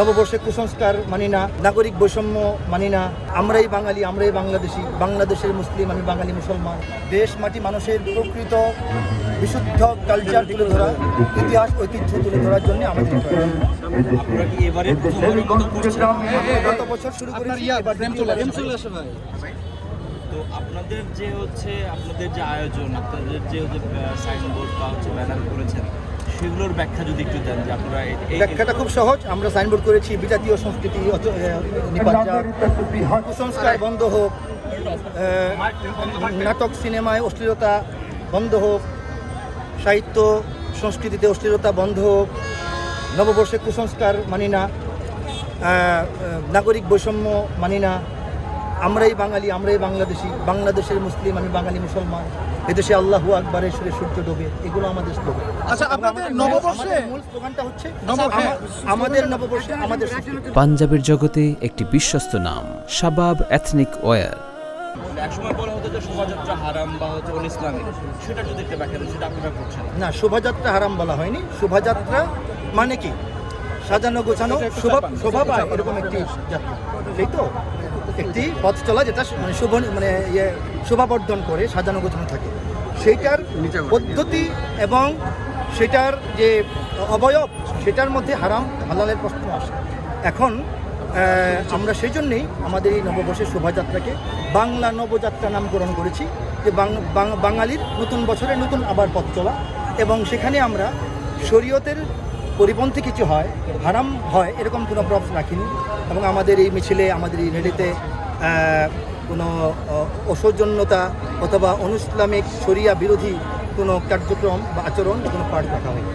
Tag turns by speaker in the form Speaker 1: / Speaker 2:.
Speaker 1: নববর্ষে কুসংস্কার মানি না, নাগরিক বৈষম্য মানি না। আমরাই বাঙালি, আমরাই বাংলাদেশি, বাংলাদেশের মুসলিম, আমি বাঙালি মুসলমান। দেশ মাটি মানুষের প্রকৃত বিশুদ্ধ কালচার তুলে ধরা, ইতিহাস ঐতিহ্য তুলে ধরার জন্য আমাদের প্রয়াস।
Speaker 2: আপনারা কি এবারে প্রথমবারের মতো করছেন?
Speaker 1: আমরা গত বছর শুরু করেছি, এবার
Speaker 2: তো আপনাদের যে আয়োজন, আপনাদের যে সাইনবোর্ড বা ব্যানার করেছেন, সেগুলোর ব্যাখ্যা যদি একটু দেন যে আপনারা
Speaker 1: ব্যাখ্যাটা খুব সহজ। আমরা সাইনবোর্ড করেছি বিজাতীয় সংস্কৃতি নিপাত, কুসংস্কার বন্ধ হোক, নাটক সিনেমায় অশ্লীলতা বন্ধ হোক, সাহিত্য সংস্কৃতিতে অশ্লীলতা বন্ধ হোক, নববর্ষে কুসংস্কার মানি না, নাগরিক বৈষম্য মানি না। আমরাই বাঙালি, আমরাই বাংলাদেশি, বাংলাদেশের মুসলিম, আমি বাঙালি মুসলমান। এদেশে আল্লাহু আকবারের সুরে সূর্য ডোবে, এগুলো আমাদের স্লোগান।
Speaker 3: আচ্ছা, আপনাদের নববর্ষে
Speaker 1: মূল স্লোগানটা হচ্ছে আমাদের নববর্ষে আমাদের সংস্কৃতি।
Speaker 4: পাঞ্জাবের জগতে একটি বিশ্বস্ত নাম শাবাব এথনিক ওয়্যার।
Speaker 2: একসময় বলা হতো যে শোভাযাত্রা হারাম বা অন ইসলামিক, সেটা যদি একটা ব্যাখ্যা দেন, সেটা আপনারা করছেন
Speaker 1: না, শোভাযাত্রা হারাম বলা হয়নি। শোভাযাত্রা মানে কি? সাজানো গোছানো শোভা পায় এরকম একটি যাত্রা, সেই তো একটি পথ চলা যেটা মানে শোভাবর্ধন করে, সাজানো গোছানো থাকে। সেইটার পদ্ধতি এবং সেটার যে অবয়ব, সেটার মধ্যে হারাম হালালের প্রশ্ন আসে। এখন আমরা সেই জন্যেই আমাদের এই নববর্ষের শোভাযাত্রাকে বাংলা নবযাত্রা নামকরণ করেছি, যে বাঙালির নতুন বছরের নতুন আবার পথ চলা। এবং সেখানে আমরা শরীয়তের পরিপন্থী কিছু হয়, হারাম হয়, এরকম কোনো প্রপস রাখিনি। এবং আমাদের এই মিছিলে, আমাদের এই র্যালিতে কোনো অসৌজন্যতা অথবা অনুইসলামিক শরিয়া বিরোধী কোনো কার্যক্রম বা আচরণ কোনো পাঠ রাখা হয়।